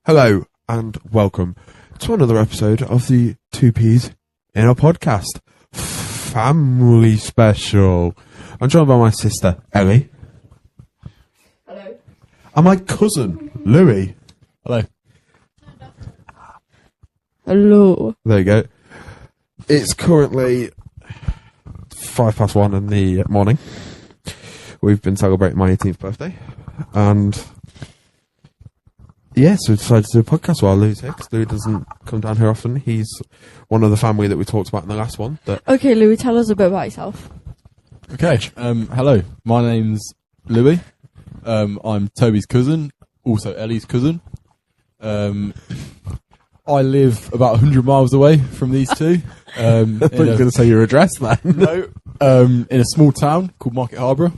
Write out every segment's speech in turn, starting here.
Hello and welcome to another episode of the 2Ps in a podcast family special. I'm joined by my sister Ellie. Hello. And my cousin Louis. Hello. Hello. There you go. It's currently 1:05 in the morning. We've been celebrating my 18th birthday, and yeah, so we decided to do a podcast while Louis here, because Louis doesn't come down here often. He's one of the family that we talked about in the last one. Okay, Louis, tell us a bit about yourself. Okay. Hello. My name's Louis. I'm Toby's cousin, also Ellie's cousin. I live about 100 miles away from these two. I thought you were going to say your address then. No. In a small town called Market Harborough.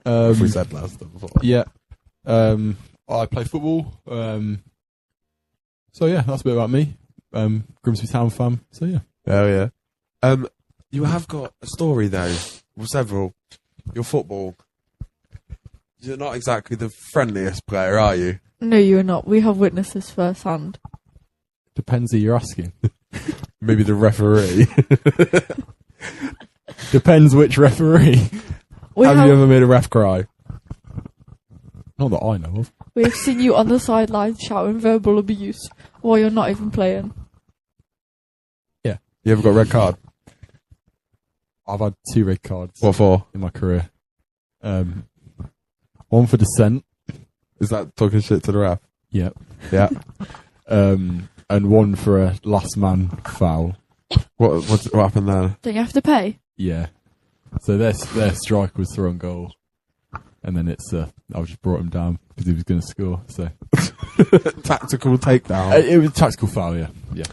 We said last time before. Yeah. I play football. So yeah, that's a bit about me. Grimsby Town fan. So yeah. Oh yeah. You have got a story though, with several. Your football. You're not exactly the friendliest player, are you? No, you're not. We have witnesses firsthand. Depends who you're asking. Maybe the referee. Depends which referee. Have you ever made a ref cry? Not that I know of. We have seen you on the sidelines shouting verbal abuse while you're not even playing. Yeah. You ever got a red card? I've had 2 red cards. What for? In my career. One for dissent. Is that talking shit to the ref? Yep. Yeah. And one for a last man foul. What happened there? Don't you have to pay? Yeah. So their striker was thrown goal, and then I just brought him down because he was going to score. So Tactical takedown. it was a tactical foul. Yeah. Yeah.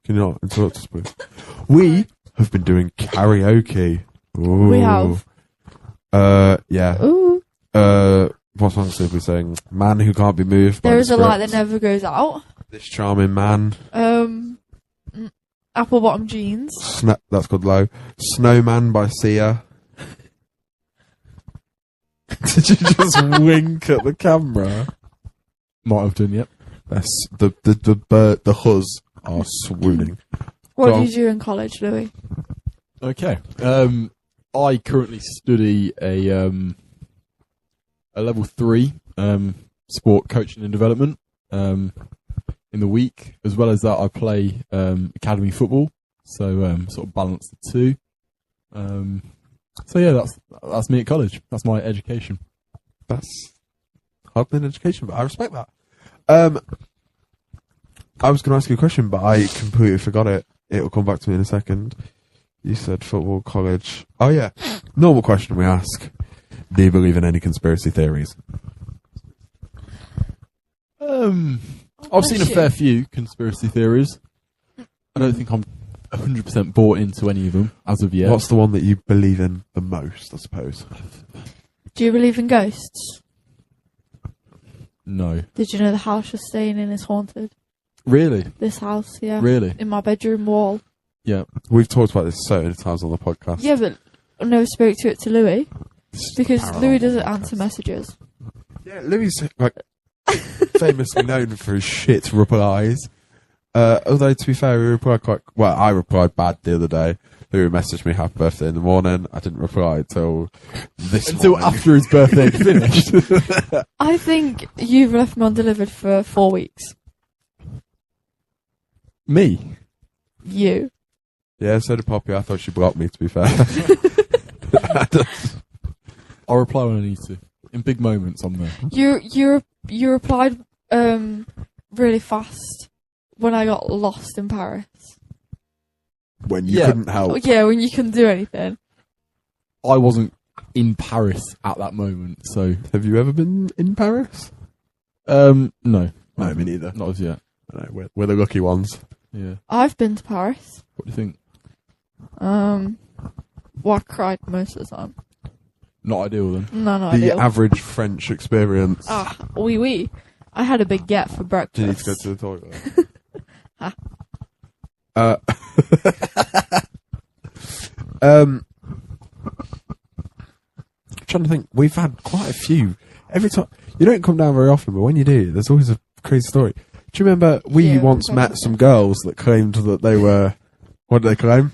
Can you not interrupt us, please? We have been doing karaoke. Ooh. We have. Yeah. Ooh. What songs did we sing? Man Who Can't Be Moved. There is a light that never goes out. This Charming Man. Apple bottom jeans. That's called Low. Snowman by Sia. Did you just wink at the camera? Might have done. Yep. That's the huzz are swooning. What do you do in college, Louis? Okay. I currently study a level 3 sport coaching and development in the week. As well as that, I play academy football, so sort of balance the two. So yeah, that's me at college. That's my education. That's hardly an education, but I respect that. I was going to ask you a question, but I completely forgot it. It'll come back to me in a second. You said football, college. Oh yeah, normal question we ask. Do you believe in any conspiracy theories? I've seen a fair few conspiracy theories. I don't think I'm 100% bought into any of them as of yet. What's the one that you believe in the most, I suppose? Do you believe in ghosts? No. Did you know the house you're staying in is haunted? Really? This house, yeah. Really? In my bedroom wall. Yeah. We've talked about this so many times on the podcast. Yeah, but I never spoke to it to Louis. Because Louis doesn't answer messages. Yeah, Louis like famously known for his shit replies. Although to be fair, we replied I replied bad the other day. Louis messaged me happy birthday in the morning. I didn't reply until morning. After his birthday had finished. I think you've left me undelivered for 4 weeks. Me? You. Yeah, so did Poppy. I thought she blocked me, to be fair. I'll reply when I need to. In big moments, I'm there. You replied really fast when I got lost in Paris. When you couldn't help. Oh, yeah, when you couldn't do anything. I wasn't in Paris at that moment, so... Have you ever been in Paris? No. No, me neither. Not as yet. I know, we're the lucky ones. Yeah. I've been to Paris. What do you think? Well, I cried most of the time. Not ideal then. No, not the ideal. average French experience. Oui. I had a big get for breakfast. Do you need to go to the toilet? I'm trying to think. We've had quite a few every time you don't come down very often, but when you do, there's always a crazy story. Do you remember we Yeah, once met some girls that claimed that they were? What did they claim?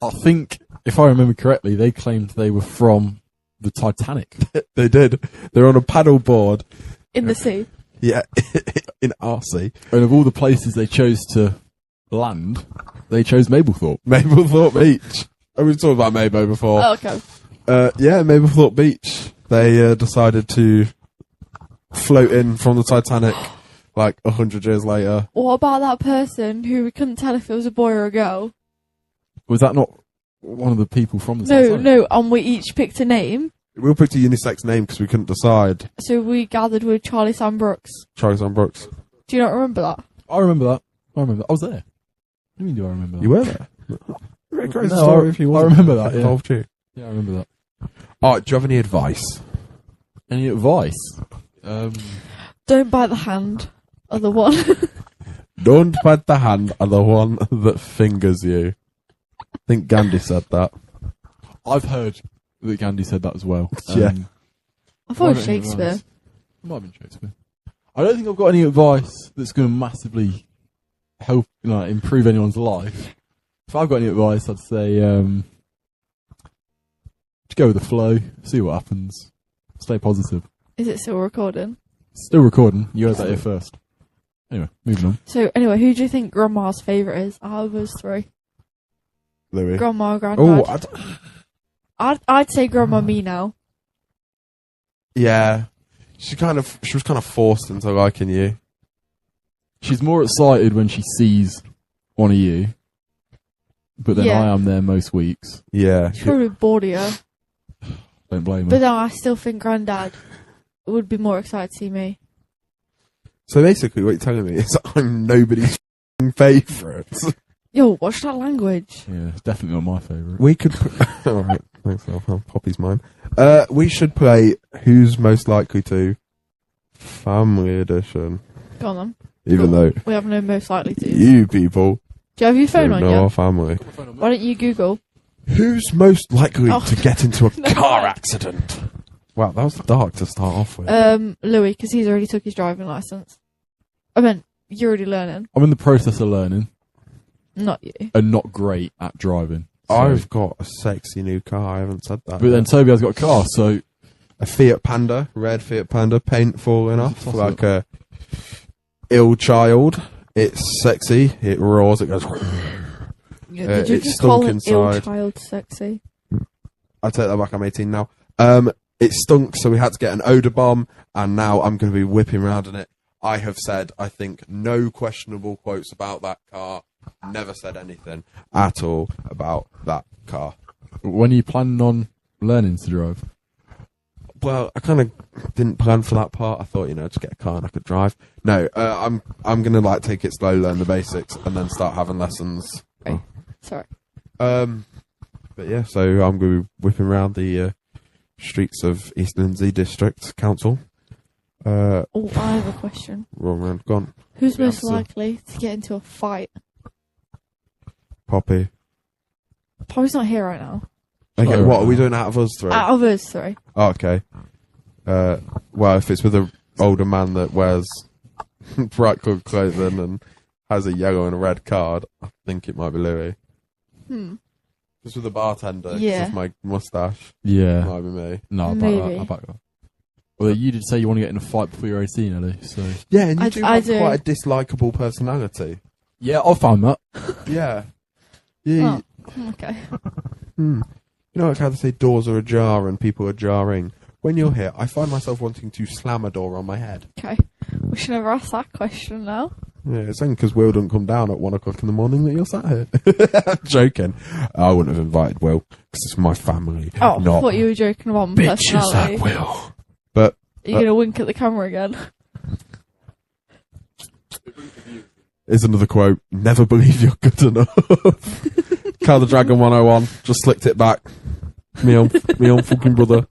I think, if I remember correctly, they claimed they were from the Titanic. They did. They're on a paddle board. In the sea. Yeah, in Arcey. And of all the places they chose to land, they chose Mablethorpe. Mablethorpe Beach. Oh, we've talked about Mabo before. Oh, okay. Yeah, Mablethorpe Beach. They decided to float in from the Titanic like 100 years later. What about that person who we couldn't tell if it was a boy or a girl? Was that not one of the people from the No, Titanic? no, and we each picked a name. We all picked a unisex name because we couldn't decide. So we gathered with Charlie Sam Brooks. Charlie Sam Brooks. Do you not remember that? I remember that. I was there. What do you mean, do I remember that? You were there? Very crazy No, story if you I wasn't. remember that, yeah. Involved you. Yeah, I remember that. Alright, do you have any advice? Any advice? Don't bite the hand of the one. Don't bite the hand of the one that fingers you. I think Gandhi said that. I've heard that Gandhi said that as well. Yeah. I thought it was I don't think Shakespeare. It might have been Shakespeare. I don't think I've got any advice that's going to massively help, improve anyone's life. If I've got any advice, I'd say just go with the flow, see what happens, stay positive. Is it still recording? Still recording. You heard that here first. Anyway, moving on. So anyway, who do you think Grandma's favourite is out of us three? Louis. Grandma or Oh, Granddad? I'd say Grandma me now. yeah. She was kind of forced into liking you. She's more excited when she sees one of you, but then Yeah. I am there most weeks. Yeah. She's probably bored of you. Don't blame her. But then I still think Granddad would be more excited to see me. So basically what you're telling me is I'm nobody's favourite. Yo, watch that language. Yeah, it's definitely not my favourite. We could... Alright, thanks, Alpha. Poppy's mine. We should play Who's Most Likely To Family Edition. Go on then. Even though We have no most likely to. you people Do you have your phone don't on know you? our family. Why don't you Google? Who's most likely Oh. to get into a No. car accident? Wow, that was dark to start off with. Louis, because he's already took his driving licence. I mean, you're already learning. I'm in the process of learning Not you. and not great at driving. So- I've got a sexy new car. I haven't said that. But then yet. Toby has got a car, so A Fiat Panda, red Fiat Panda, paint falling off Toss like a ill child. It's sexy. It roars. It goes. Did you it's just call stunk an ill inside. child sexy? I take that back. I'm 18 now. It stunk, so we had to get an odor bomb, and now I'm going to be whipping around in it. I have said, I think, no questionable quotes about that car. Never said anything at all about that car. when are you planning on learning to drive? Well, I kind of didn't plan for that part. I thought, just get a car and I could drive. No, I'm gonna take it slow, learn the basics, and then start having lessons. Right. Sorry. But yeah, so I'm gonna be whipping around the streets of East Lindsey District Council. Oh, I have a question. Wrong round, gone. Who's Yeah, most so- likely to get into a fight? Poppy. Poppy's not here right now. Okay, Oh, what are we doing out of us three? Out of us, sorry. Oh, okay. Well, if it's with an older man that wears bright coloured clothing and has a yellow and a red card, I think it might be Louis. If it's with a bartender, 'cause Yeah. of my moustache, Yeah. might be me. No, Maybe. I'll back that. Well, you did say you want to get in a fight before you're 18, Ellie, so... Yeah, and you I do do. have quite a dislikable personality. Yeah, I found that. Yeah. Yeah. Oh, okay. You know, like how they say doors are ajar and people are jarring. When you're here, I find myself wanting to slam a door on my head. Okay. We should never ask that question now. Yeah, it's only because Will don't come down at 1 o'clock in the morning that you're sat here. I'm joking. I wouldn't have invited Will because it's my family. Oh, I not thought you were joking about my bitches personality. like Will. But Are you going to wink at the camera again? here's another quote: "Never believe you're good enough." Cal the Dragon 101 just slicked it back. Me own fucking brother.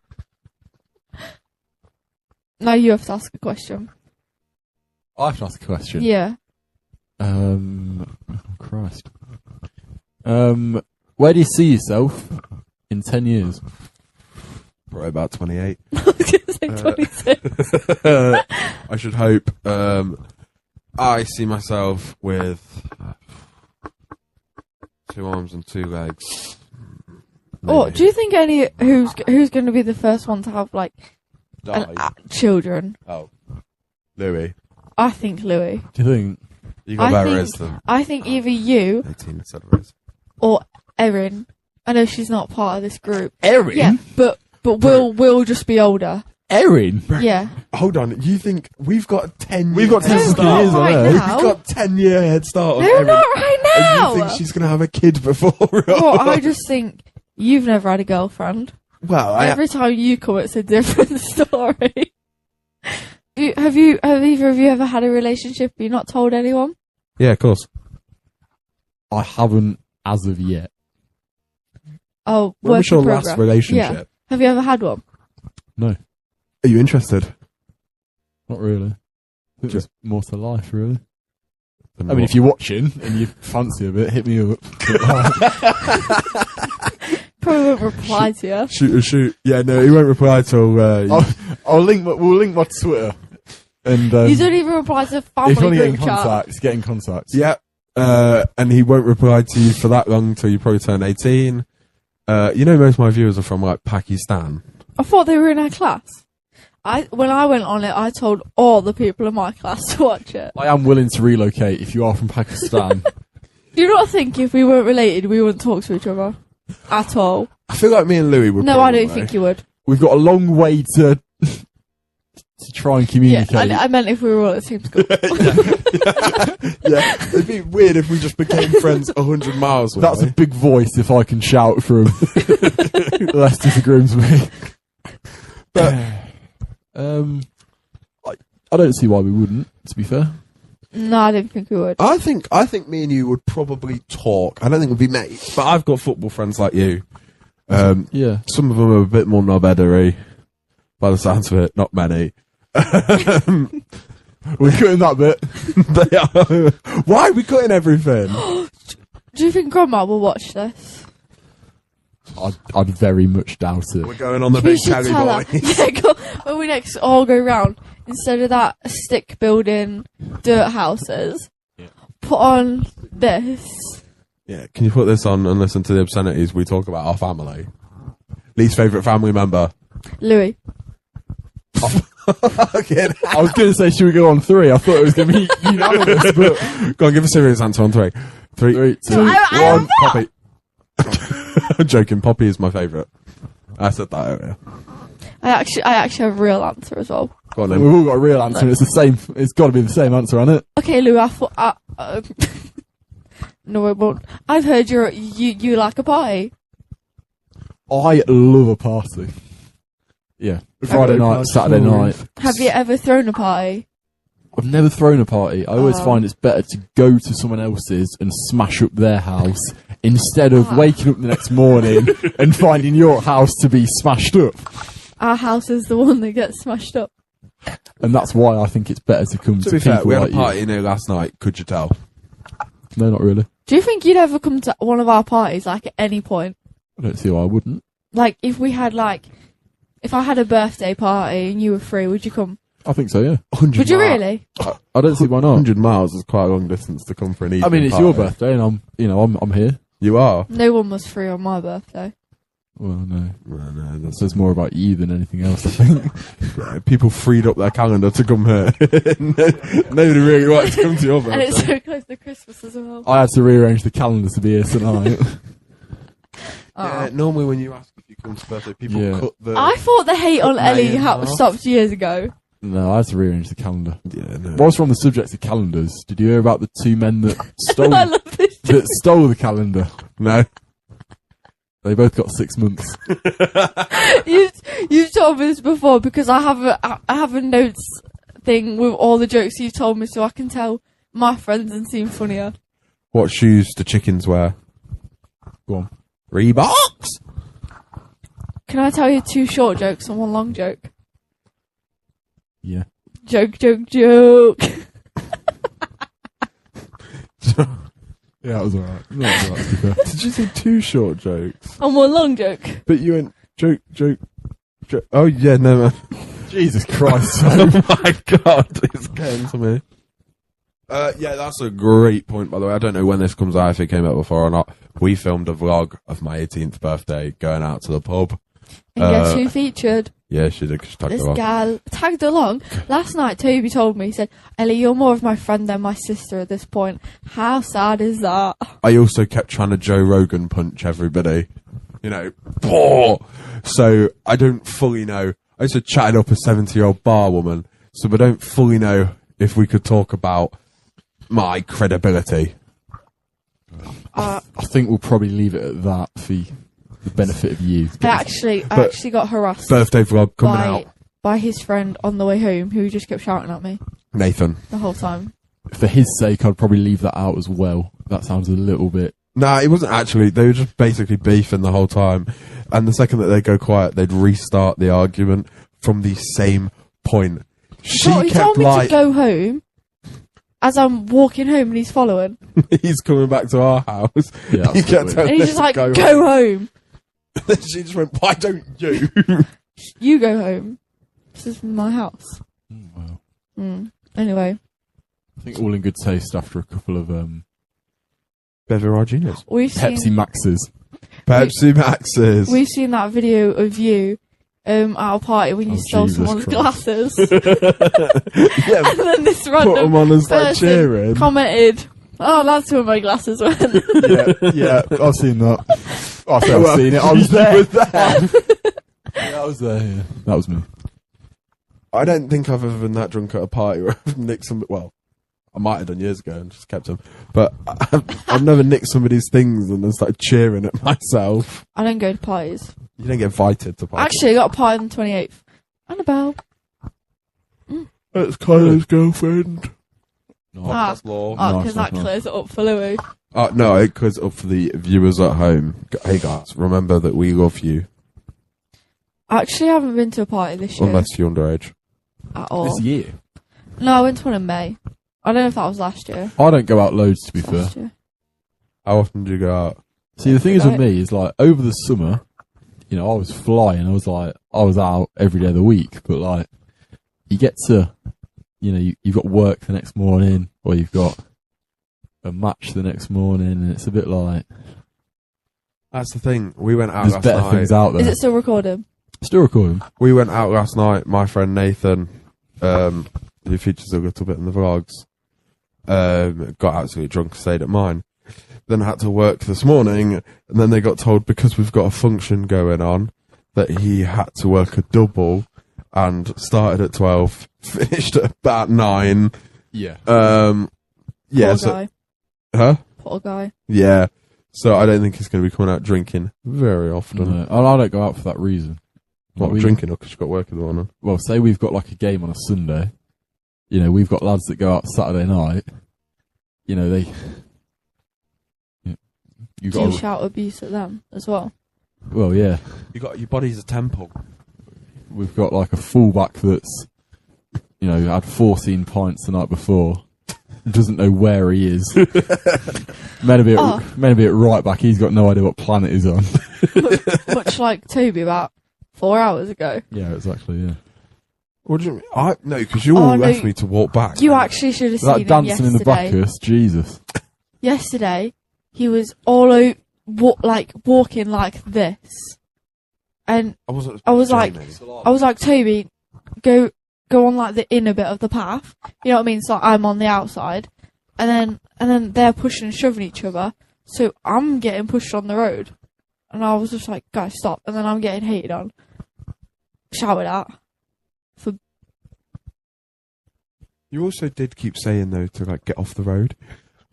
Now you have to ask a question. I have to ask a question. Yeah. Oh, Christ. Where do you see yourself in 10 years? Probably about 28. I was going to say 26. I should hope. I see myself with 2 arms and 2 legs. Oh, Maybe. do you think who's going to be the first one to have like Die. children? Oh, Louis. I think Louis. Do you think? You got better Riz than I think either you 18 instead of Riz. or Erin. I know she's not part of this group. Erin? Yeah, but we'll just be older. Erin? Yeah. Hold on, you think we've got 10 We've got 10 No, fucking not years on right her. now. We've got 10-year head start on No, Erin. not right now. And you think she's going to have a kid before us? Well, I just think you've never had a girlfriend. Well, Every time you come, it's a different story. Have either of you ever had a relationship but you're not told anyone? yeah, of course. I haven't as of yet. Oh, When work was your in last progress. relationship? Yeah. Have you ever had one? No, Are you interested? not really. I think there's more to life, really. I What? mean, if you're watching and you fancy a bit, hit me up. Probably won't reply to you. Shoot. Yeah, no, he won't reply till... we'll link my Twitter. And You don't even reply to family if you want to get in group chat. contact, get in contact. Yeah, and he won't reply to you for that long till you probably turn 18. You know, most of my viewers are from, like, Pakistan. I thought they were in our class. When I went on it, I told all the people in my class to watch it. I am willing to relocate if you are from Pakistan. Do you not think if we weren't related, we wouldn't talk to each other? At all? I feel like me and Louis would No, I probably. don't think you would. We've got a long way to try and Yeah, communicate. I meant if we were all at the same school. Yeah, it'd be weird if we just became friends 100 miles away. That's a big voice if I can shout from less disagreements with me. But I don't see why we wouldn't, to be fair. No, I didn't think we would. I think me and you would probably talk. I don't think we'd be mates, but I've got football friends like you. Yeah. Some of them are a bit more knobheadery, by the sounds of it. Not many. We're cutting that bit. They are. Why are we cutting everything? Do you think Grandma will watch this? I'd very much doubt it. We're going on the We big should Kelly tell her. boys. Yeah, when we next all go round, instead of that stick building dirt houses, put on this. Yeah, can you put this on and listen to the obscenities we talk about our family? Least favourite family member? Louis. Okay. I was going to say, should we go on 3? I thought it was going to be unanimous, but... Go on, give a serious answer on 3. 3, 3, 2, I 1. Poppy. I'm joking, Poppy is my favourite. I said that earlier. I actually have a real answer as well. Go on We've then. all got a real answer, and it's the same. It's got to be the same answer, hasn't it? Okay, Louis, I thought... no, it won't. I've heard you like a party. I love a party. Yeah. Friday night, Saturday night. Have you ever thrown a party? I've never thrown a party. I always Oh. find it's better to go to someone else's and smash up their house instead of waking up the next morning and finding your house to be smashed up. Our house is the one that gets smashed up. And that's why I think it's better to come To to be fair, people we had like a party in here last night, could you tell? you. No, not really. Do you think you'd ever come to one of our parties, like, at any point? I don't see why I wouldn't. Like, if we had, like... If I had a birthday party and you were free, would you come? I think so, yeah. 100 Would you miles. really? I don't see why not. 100 miles is quite a long distance to come for an evening I mean, it's party. your birthday, and I'm here. You are? No one was free on my birthday. Well, no. No, It that's says more about you than anything else, I think. right. People freed up their calendar to come here. Nobody really wanted to come to your And it's birthday. so close to Christmas as well. I had to rearrange the calendar to be here tonight. Yeah, normally when you ask if you come to birthday, people Yeah. cut the... I thought the hate on May Ellie and half. stopped years ago. No, I had to rearrange the calendar. Yeah, no. Whilst we're on the subject of calendars, did you hear about the 2 men that stole I love this. that stole the calendar? No. They both got 6 months. You've told me this before because I have a notes thing with all the jokes you've told me, so I can tell my friends and seem funnier. What shoes do chickens wear? Go on. Reeboks! Can I tell you 2 short jokes and 1 long joke? Yeah. Joke, joke, joke. Yeah, that was alright. That was alright, to be fair. Did you say 2 short jokes? And 1 long joke. But you went joke. Oh, yeah, no, man. Jesus Christ. Oh, my God. It's getting to me. Yeah, that's a great point, by the way. I don't know when this comes out, if it came out before or not. We filmed a vlog of my 18th birthday going out to the pub. And guess who featured? Yeah, she did. She tagged This along. gal tagged along. Last night, Toby told me, he said, Ellie, you're more of my friend than my sister at this point. How sad is that? I also kept trying to Joe Rogan punch everybody. You know, boah! So I don't fully know. I also chatted up a 70-year-old bar woman, so we don't fully know if we could talk about my credibility. I think we'll probably leave it at that for the benefit of you. I actually got harassed Birthday vlog coming out. by his friend on the way home, who just kept shouting at me Nathan. the whole time. For his sake, I'd probably leave that out as well. That sounds a little bit... Nah, it wasn't actually. They were just basically beefing the whole time. And the second that they go quiet, they'd restart the argument from the same point. He told me to go home as I'm walking home, and he's following. He's coming back to our house. Yeah, He kept absolutely. telling And he's us just to like, go go home. Then she just went, why don't you? You go home. This is my house. Wow. Anyway. I think all in good taste after a couple of Beverages. We've Pepsi seen, Maxes. Pepsi Maxes. we've seen that video of you at a party when you stole Jesus someone's Christ. glasses. Yeah, And then this put them random on and start person cheering. commented, oh, that's where my glasses went. Yeah, I've seen that. I think I've seen it. I was there. You were there. Yeah, I was there. Yeah. That was me. I don't think I've ever been that drunk at a party where I've nicked some. Well, I might have done years ago and just kept them. But I've never nicked somebody's things and then started cheering at myself. I don't go to parties. You don't get invited to parties. Actually, I got a party on the 28th. Annabelle. It's Kylo's girlfriend. No, Ah. That's law. Oh, because nice, that nice. clears it up for Louis. No, it clears up for the viewers at home. Hey guys, remember that we love you. Actually, I haven't been to a party this year Unless you're underage. at all. This year. No, I went to one in May. I don't know if that was last year. I don't go out loads, to be fair. Last year. How often do you go out? See, the thing is with Right. me is like over the summer, you know, I was flying. I was out every day of the week. But like, you get to, you know, you've got work the next morning, or you've got a match the next morning, and it's a bit like That's the thing. We went out there's last better night. things out there. Is it still recording? Still recording? We went out last night. My friend Nathan, who features a little bit in the vlogs, got absolutely drunk and stayed at mine. Then had to work this morning, and then they got told because we've got a function going on that he had to work a double, and started at 12, finished at about 9. Yeah. Yeah. Poor So, guy. huh? Poor guy. Yeah. So I don't think he's going to be coming out drinking very often. No, and I don't go out for that reason. Not Like, drinking because you've got work in the morning. Well, say we've got like a game on a Sunday. You know, we've got lads that go out Saturday night. You know, you Do you got. shout abuse at them as well? Well, yeah, You got your body's a temple. we've got like a fullback that's, you know, had 14 pints the night before. Doesn't know where he is. Maybe at right back, he's got no idea what planet he's on. Much like Toby about 4 hours ago. Yeah, exactly. Yeah, What do you mean? No, because you all Oh, no, left me to walk back. You actually should have seen that him dancing in the yesterday. Bacchus, Jesus. Yesterday, he was all over, walking like this. And I wasn't. I was like- Jamie. I was like, Toby, go on like the inner bit of the path. You know what I mean? So I'm on the outside. And then they're pushing and shoving each other. So I'm getting pushed on the road. And I was just like, guys, stop. And then I'm getting hated on. Shouted at. You also did keep saying though to like get off the road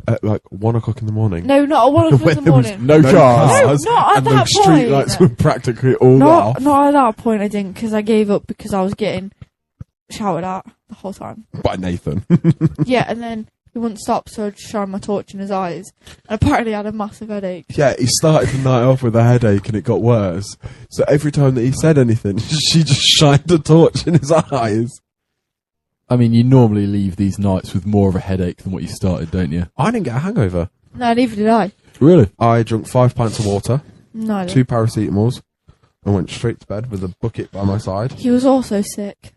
at like 1 o'clock in the morning. No, not at 1 o'clock When in the there was morning. No cars. No, not at and that the street point. lights were practically all off. Not at that point, I didn't, because I gave up because I was getting shouted at the whole time. By Nathan. Yeah, and then he wouldn't stop, so I'd shine my torch in his eyes. And apparently I had a massive headache. Yeah, he started the night off with a headache and it got worse. So every time that he said anything, she just shined a torch in his eyes. I mean, you normally leave these nights with more of a headache than what you started, don't you? I didn't get a hangover. No, neither did I. Really? I drank 5 pints of water, No, I didn't. 2 paracetamols, and went straight to bed with a bucket by my side. He was also sick.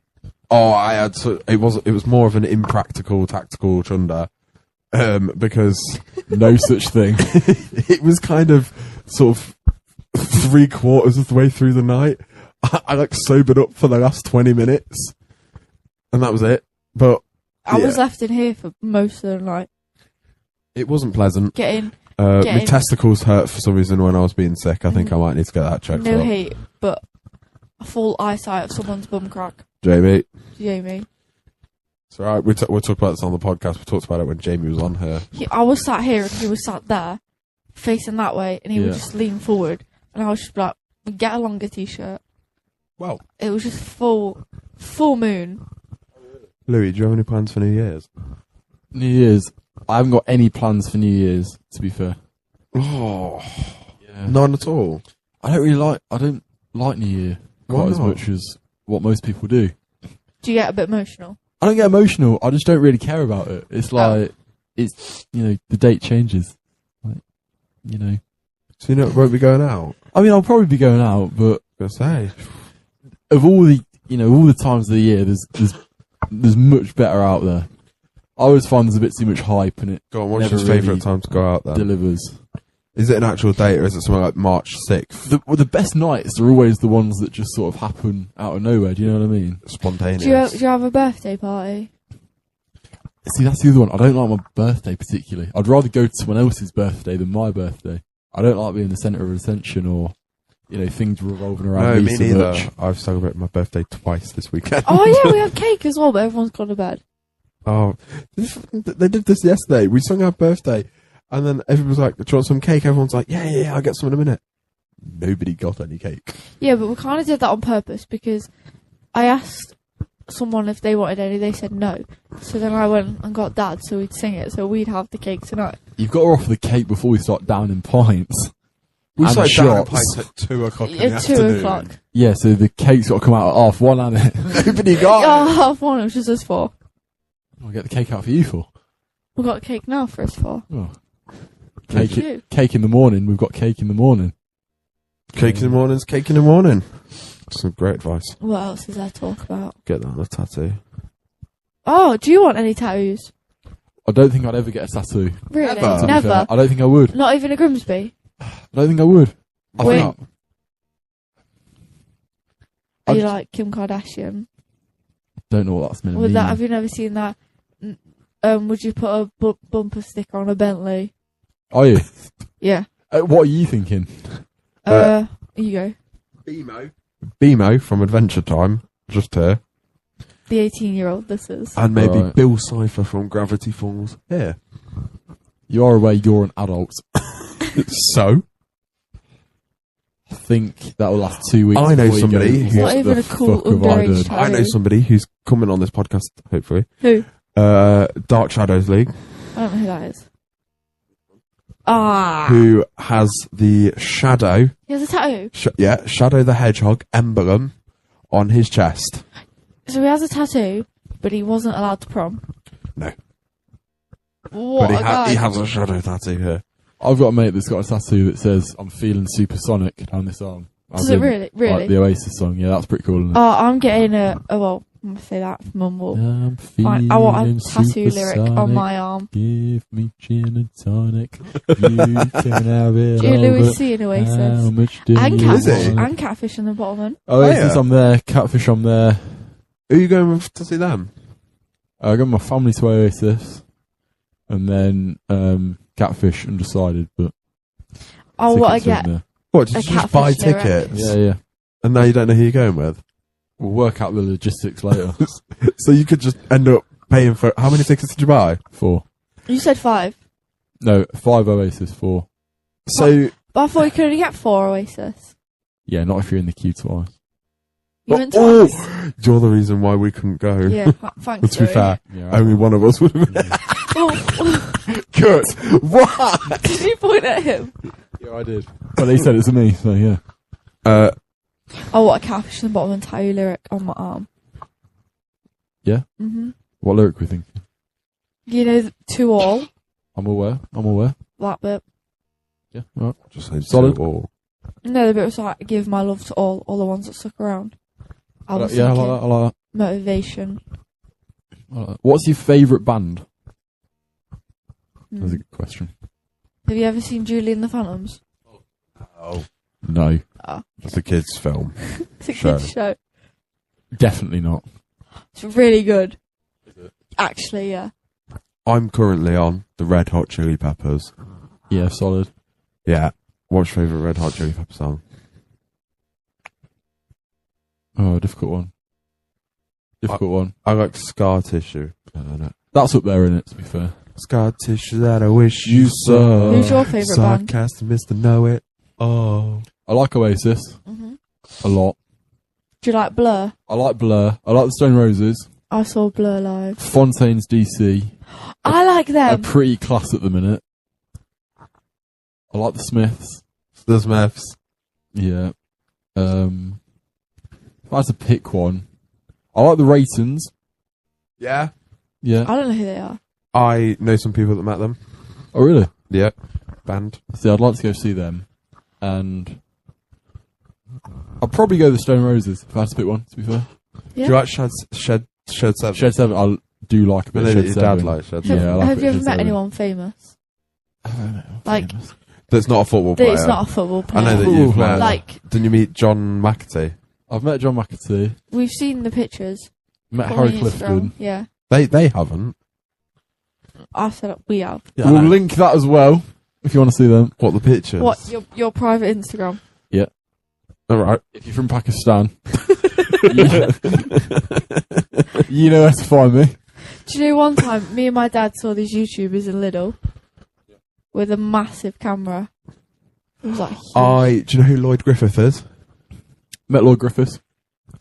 Oh, I had to. It was more of an impractical tactical chunder, because No such thing. it was kind of sort of 3/4 of the way through the night. I like sobered up for the last 20 minutes, and that was it. But I was left in here for most of the night. it wasn't pleasant. Getting My testicles hurt for some reason when I was being sick. I think I might need to get that checked no out. hate, but a full eyesight of someone's bum crack. Jamie. Jamie. It's alright, we'll talk about this on the podcast. We talked about it when Jamie was on here. I was sat here and he was sat there, facing that way, and he would just lean forward, and I was just like, get a longer t-shirt. Well, It was just full moon. Louis, do you have any plans for New Year's? New Year's. I haven't got any plans for New Year's, to be fair. Oh, Yeah. none at all. I don't like New Year Why quite as not? much as what most people do. Do you get a bit emotional? I don't get emotional. I just don't really care about it. It's like, it's, the date changes. Like, So you won't be going out? I mean, I'll probably be going out, but I was gonna say. of all the times of the year, there's much better out there. I always find there's a bit too much hype and it Go on, what's never your favourite really time to go out then? delivers. Is it an actual date or is it something like March 6th? The best nights are always the ones that just sort of happen out of nowhere. Do you know what I mean? Spontaneous. Do you have a birthday party? See, that's the other one. I don't like my birthday particularly. I'd rather go to someone else's birthday than my birthday. I don't like being the centre of attention or, things revolving around No, me me so neither. much. I've celebrated my birthday twice this weekend. Oh yeah, we have cake as well, but everyone's gone to bed. Oh, they did this yesterday. We sung our birthday, and then everyone was like, "Do you want some cake?" Everyone's like, "Yeah, I'll get some in a minute." Nobody got any cake. Yeah, but we kind of did that on purpose because I asked someone if they wanted any, they said no. So then I went and got Dad so we'd sing it, so we'd have the cake tonight. You've got to offer the cake before we start downing pints. We And started down at shots. pints at 2 o'clock in the At 2 afternoon. o'clock. Yeah, so the cake's got to come out at 1:30, hasn't it? Nobody got Oh, it. 1:30, it was just us 4. I'll get the cake out for you for. We've got cake now for us 4. Oh. Thank Cake, you. cake in the morning. We've got cake in the morning. Cake in the morning's cake in the morning. Some great advice. What else is there to talk about? Get that on a tattoo. Oh, do you want any tattoos? I don't think I'd ever get a tattoo. Really? Never? to be Never? fair. I don't think I would. Not even a Grimsby? I don't think I would. I Wait. think Are you I'd- like Kim Kardashian? don't know what that's meant to With mean. that, have you never seen that? Would you put a bumper sticker on a Bentley? Are you? Yeah. What are you thinking? Here you go. BMO from Adventure Time, just here. The 18-year-old this is. And maybe Right. Bill Cipher from Gravity Falls here. You are aware you're an adult. So? I think that will last 2 weeks. I know before you somebody go, who's "What not even the a cool fuck have I underage done?" child. I know somebody who's coming on this podcast, hopefully. Who? Dark Shadows League, I don't know who that is. Ah. who has the Shadow, He has a tattoo. Shadow the Hedgehog emblem on his chest. So he has a tattoo, but he wasn't allowed to prom. No. What But a guy. he has a Shadow tattoo here. I've got a mate that's got a tattoo that says "I'm feeling supersonic" down this arm. Does As it in, really? Really? Like the Oasis song. Yeah, that's pretty cool. Isn't it? Oh, I'm getting a... Oh, well, I'm going to say that. Mum will. I'm Fine. I want a feeling tattoo lyric on supersonic. my arm. Give me gin and tonic. You can have it. Do you all, Louis but C in how Oasis? much do And you Is it? catfish. want? And catfish in the bottom. Oasis, yeah. I'm there. Catfish, I'm there. Who are you going with to see them? I got my family to Oasis, and then Catfish. Undecided, but Oh, what I tickets are in get. there. What, did A you just buy catfish lyric. tickets? Yeah. And now you don't know who you're going with? We'll work out the logistics later. So you could just end up paying for... How many tickets did you buy? 4. You said 5. No, 5 Oasis, 4. So... But I thought you could only get 4 Oasis. Yeah, not if you're in the queue twice. You went Oh, twice. you're the reason why we couldn't go. Yeah, thanks. To be Louis. fair, Yeah, only one of us would have been. Oh, Good. What? did you point at him? Yeah, I did. Well, they said it to me, so yeah. Oh, what a catfish in the bottom and tattoo lyric on my arm. Yeah? Mhm. What lyric we think? You know, to all I'm aware. that bit. Yeah, alright. Just say Solid. so all. No, the bit was like, give my love to all the ones that stuck around. I was Yeah, I thinking like that. I like motivation. that. I like that. What's your favourite band? That's a Mm. good question. Have you ever seen Julie and the Phantoms? Oh, No, it's a kids' film. It's a Show. kids show. definitely not. It's really good. Is it? Actually, yeah. I'm currently on the Red Hot Chili Peppers. Yeah, solid. Yeah. What's your favourite Red Hot Chili Pepper song? Oh, difficult one. Difficult one. I like Scar Tissue. I don't know. That's up there, in it. To be fair. Scar Tissue that I wish you saw. Who's your favourite band? Sarcastic Mr. Know It. Oh. I like Oasis hmm a lot. Do you like Blur? I like Blur. I like the Stone Roses. I saw Blur live. Fontaine's DC. I like They're them. pretty class at the minute. I like the Smiths. The Smiths. Yeah. If I had to pick one, I like the Raisins. Yeah. Yeah. I don't know who they are. I know some people that met them. Oh, really? Yeah. Band. See, I'd like to go see them. And I'd probably go the Stone Roses if I had to pick one, to be fair. Do Yeah. you like Shed 7? Shed 7, I do like a I bit know of that Shed your 7. dad likes Shed Yeah, 7. I like Have it, you ever Shed met 7. anyone famous? I don't know. Like- Famous. That's not a football That player. it's not a football player. I know that Football you've player. met. Like, Didn't you meet John McAtee? I've met John McAtee. we've seen the pictures. Met on Harry Instagram. Clifton. Yeah. They haven't. I said we have. Yeah, We'll link that as well if you want to see them. What, the pictures? What, your private Instagram? Alright. If you're from Pakistan, you know where to find me. Do you know one time, me and my dad saw these YouTubers in Lidl with a massive camera. It was like huge. Do you know who Lloyd Griffith is? Met Lord Griffiths.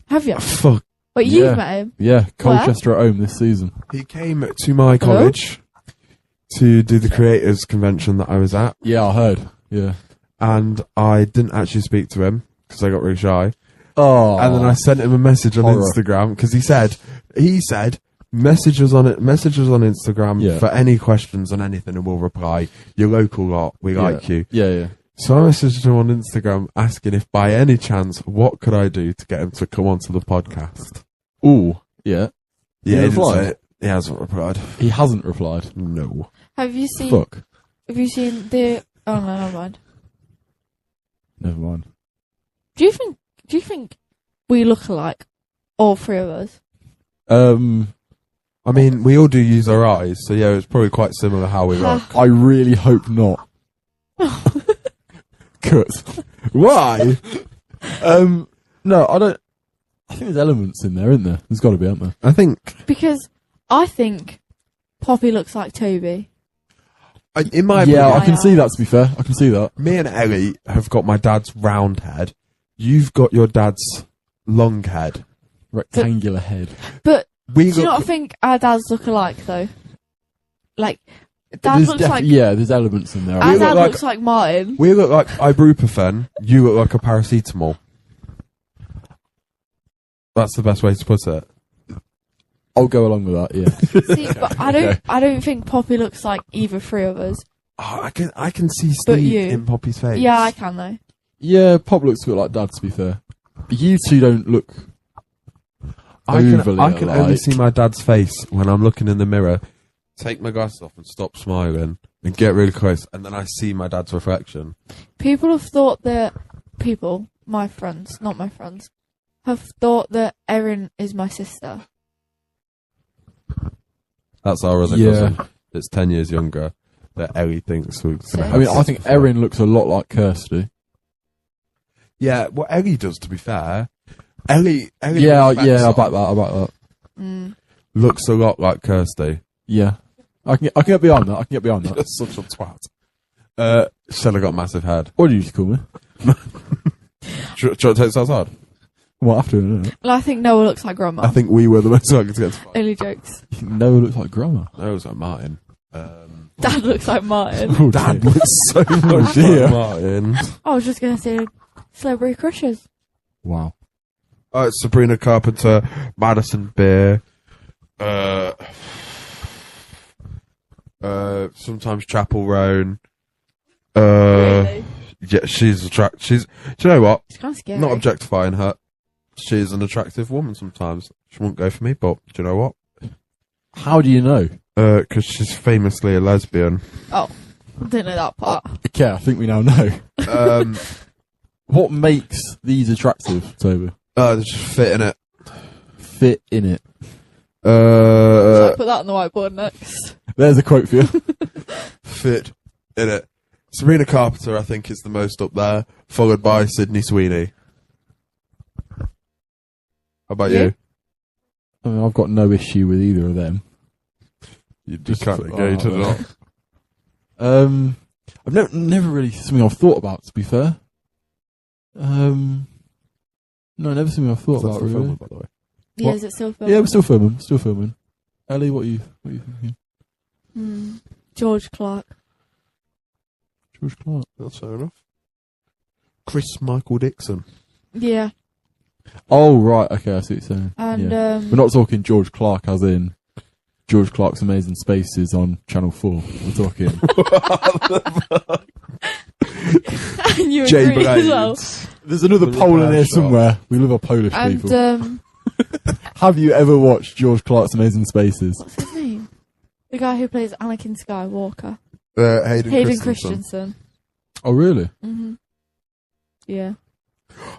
Have you? Fuck. But Yeah. you've met him. Yeah, Colchester at home this season. He came to my college to do the creators convention that I was at, Yeah, I heard. Yeah. and I didn't actually speak to him because I got really shy. Oh. And then I sent him a message on Horror. Instagram because he said messages on Instagram Yeah. for any questions on anything, and we'll reply. Your local lot, we like you. Yeah, yeah. So I messaged him on Instagram asking if by any chance what could I do to get him to come onto the podcast. Ooh. Yeah. Yeah, he didn't replied? say it. He hasn't replied. He hasn't replied. No. Have you seen? Fuck. Have you seen the? Oh no, never mind. Never mind. Do you think we look alike? All three of us. I mean, we all do use our eyes, so yeah, it's probably quite similar how we look. I really hope not. Cut. Why? No, I don't. I think there's elements in there, isn't there? There's got to be, aren't there? I think, Because I think Poppy looks like Toby. in my Yeah, opinion, I can see that, to be fair. I can see that. me and Ellie have got my dad's round head. You've got your dad's long head. Rectangular head. But We do you not look, think our dads look alike though? Like, Dad There's looks like. yeah, there's elements in there. Our We dad look like- looks like Martin. we look like ibuprofen. You look like a paracetamol. That's the best way to put it. I'll go along with that. Yeah. See, but I don't think Poppy looks like either three of us. Oh, I can see But Steve you. in Poppy's face. Yeah, I can though. Yeah, Pop looks a bit like Dad, to be fair. You two don't look. I can overly only alike. see my dad's face when I'm looking in the mirror. Take my glasses off and stop smiling and get really close, and then I see my dad's reflection. People have thought that my friends, not my friends, have thought that Erin is my sister. That's our other Yeah. cousin. That's 10 years younger. That Ellie thinks we're So- gonna I mean, have I think sister. Erin looks a lot like Kirsty. Yeah, what Ellie does, to be fair. Ellie Yeah, respects yeah, I her. back that. I back that. Mm. Looks a lot like Kirsty. Yeah, I can get behind that. I can get behind that. That's such a twat. Stella got a massive head. What do you used to call me? Do you want to take this outside? Well, after innit? Well, I think Noah looks like Grandma. I think we were the most likely to get to fight. Only jokes. Noah looks like Grandma. No, it was like Martin. Dad looks like Martin. Oh, Dad dear. looks so much dear. like Martin. I was just gonna say celebrity crushes. Wow. It's Sabrina Carpenter, Madison Beer, sometimes Chapel Roan. Really? Yeah, she's attractive. Do you know what? It's kind of scary. Not objectifying her. She's an attractive woman sometimes. She won't go for me, but do you know what? How do you know? Because she's famously a lesbian. Oh, I didn't know that part. Okay, I think we now know. Um, What makes these attractive, Toby? they just fit in it. Fit in it. So I put that on the whiteboard next. There's a quote for you. Fit in it. Sabrina Carpenter, I think, is the most up there, followed by Sydney Sweeney. How about Yeah. you? I mean, I've got no issue with either of them. You just can't engage it all. I've never really something I've thought about, to be fair. No, never something I've thought about, really. by the way. Yeah, What? is it still filming? Yeah, we're still filming. Ellie, what are you thinking? George Clark. George Clark. That's fair enough. Chris Michael Dixon. Yeah. Oh, right, okay, I see what you're saying. And, yeah. We're not talking George Clark as in George Clark's Amazing Spaces on Channel 4. We're talking... and you Jay agree as well. Blades. There's another The Pole in repair there shop. somewhere. We love our Polish And, people. Have you ever watched George Clark's Amazing Spaces? what's his name? The guy who plays Anakin Skywalker. Hayden Christensen. Christensen. Oh, really? Yeah.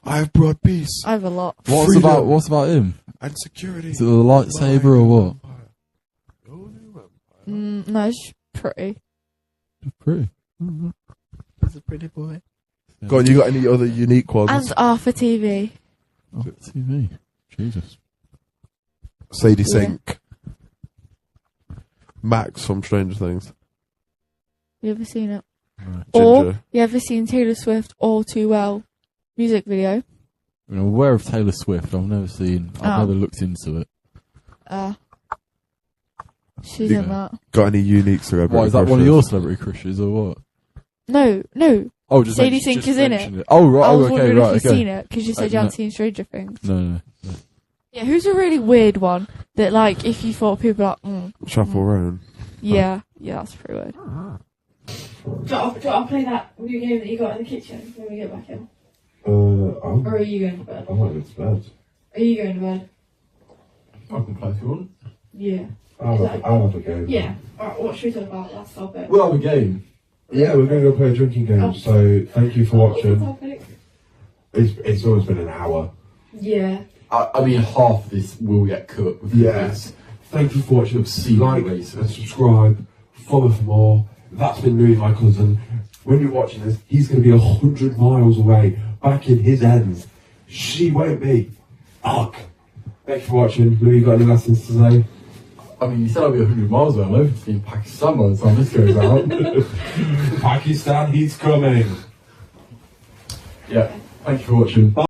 I have brought peace I have a lot. What's Freedom. about him? and security. Is it the lightsaber or what? No, it's pretty. Pretty. He's a pretty boy. Go on, you got any other unique ones? And Arthur TV. Oh, TV. Jesus. Sadie Yeah. Sink. Max from Stranger Things. You ever seen it? Right. Or Ginger. you ever seen Taylor Swift All Too Well music video? I'm aware of Taylor Swift. I've never Oh. looked into it. She's You- in that. Got any unique celebrity Why, is that one of crushes? your celebrity crushes or what? No. Oh, just Sadie mention- Sink just is in mention it. Oh, right. I Oh, was okay, wondering right, if you've okay. seen it, because you said you hadn't seen Stranger Things. No. Yeah, who's a really weird one that, like, if you thought people were like, Shuffle Roan. yeah, that's pretty weird. Do I'll play that new game that you got in the kitchen when we get back in? I'm Or are you going to bed? going to bed. Are you going to bed? I can play if you want. Yeah. I'll have a game. Yeah. Alright, what should we talk about? Last topic. We'll have a game. Yeah, we're going to go play a drinking game. Oh. So thank you for What's the watching. topic? It's always been an hour. Yeah. I mean, half of this will get cut. Yes. Thank you for watching. Obscene Like racist. and subscribe. Follow for more. That's been Louis, my cousin. When you're watching this, he's going to be 100 miles away, back in his ends. She won't be. Fuck. Thank you for watching. Louis, you got any lessons to say? I mean, you said I'll be 100 miles away. I'm hoping to be in Pakistan by the time this goes out. Pakistan, he's coming. Yeah. Thank you for watching. Bye.